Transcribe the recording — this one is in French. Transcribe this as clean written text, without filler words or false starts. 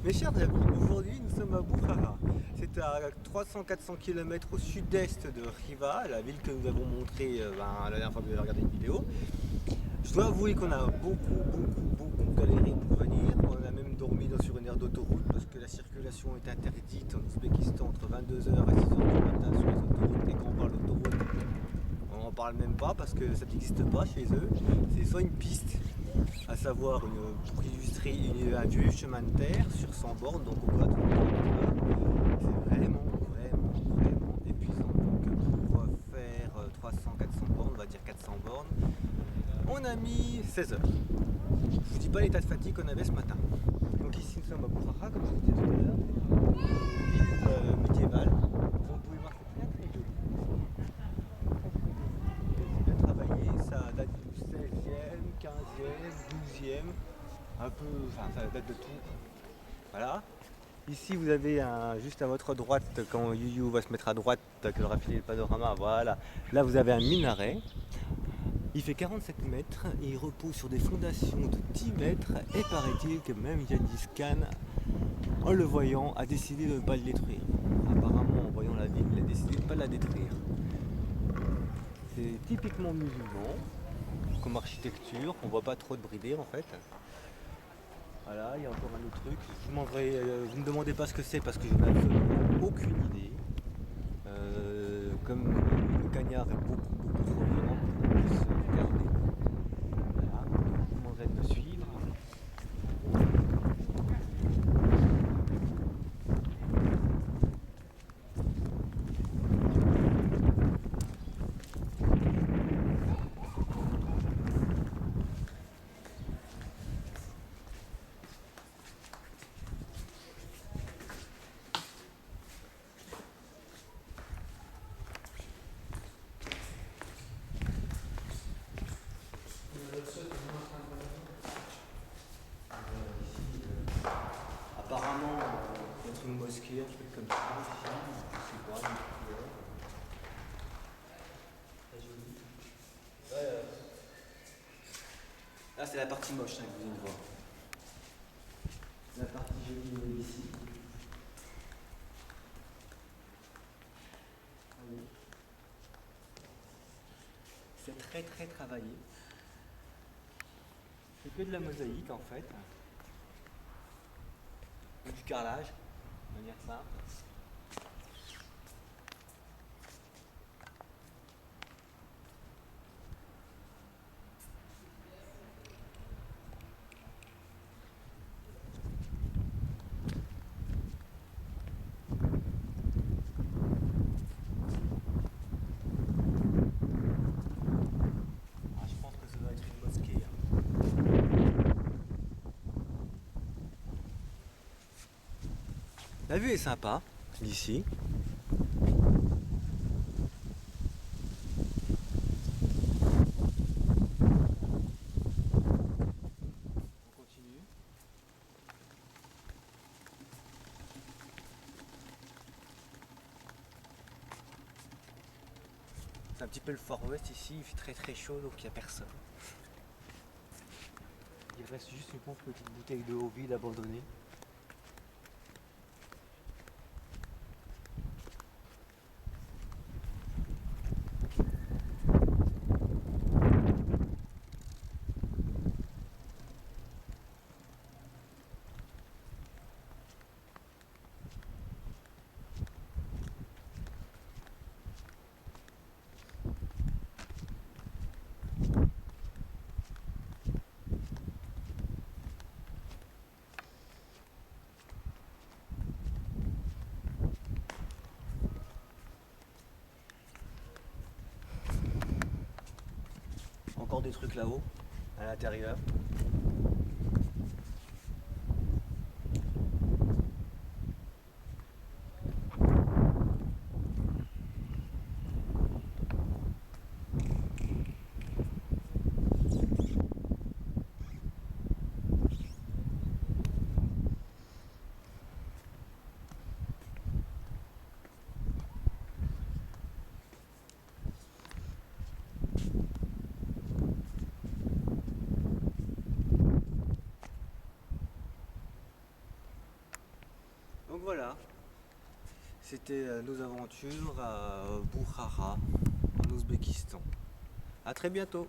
Mes chers amis, aujourd'hui nous sommes à Bukhara. C'est à 300-400 km au sud-est de Riva, la ville que nous avons montrée la dernière fois que vous avez regardé une vidéo. Je dois avouer qu'on a beaucoup galéré pour venir. On a même dormi sur une aire d'autoroute parce que la circulation est interdite en Ouzbékistan entre 22h et 6h du matin sur les autoroutes. Et quand on parle d'autoroute, on n'en parle même pas parce que ça n'existe pas chez eux. C'est soit une piste, à savoir pour illustrer un vieux chemin de terre sur 100 bornes, donc on doit tout le temps. C'est vraiment épuisant. Donc pour faire 300-400 bornes, on va dire 400 bornes, on a mis 16 heures. Je vous dis pas l'état de fatigue qu'on avait ce matin. Donc ici nous sommes à Bukhara, comme je vous disais tout à l'heure, ville médiévale. Donc vous pouvez voir, c'est très joli. C'est bien travaillé, ça date du 16e, 15e, 12e, un peu, enfin ça date de tout. Voilà. Ici vous avez juste à votre droite, quand Yuyu va se mettre à droite, que le raffiné le panorama, voilà. Là vous avez un minaret. Il fait 47 mètres et il repose sur des fondations de 10 mètres. Et paraît-il que même Gengis Khan, en le voyant, a décidé de ne pas le détruire. Apparemment, en voyant la ville, il a décidé de ne pas la détruire. C'est typiquement musulman comme architecture, on voit pas trop de bridés en fait. Voilà, il y a encore un autre truc. Vous me demandez pas ce que c'est parce que je n'en ai absolument aucune idée. Comme le cagnard est beaucoup trop violent pour qu'on puisse regarder. Voilà, je vous demanderai de me suivre. Apparemment, c'est une mosquée, un truc comme ça, ici, c'est quoi, une couleur. Très joli. Ouais, là, c'est la partie moche hein, que vous venez de voir. La partie jolie ici. Voyez. C'est très travaillé. C'est que de la mosaïque en fait. Du carrelage, de manière simple. Je pense que ça doit être une mosquée. La vue est sympa d'ici. On continue. C'est un petit peu le Far West ici, il fait très chaud donc il n'y a personne. Il reste juste une pauvre petite bouteille de eau vide abandonnée. Encore des trucs là-haut, à l'intérieur. voilà, c'était nos aventures à Bukhara, en Ouzbékistan. À très bientôt.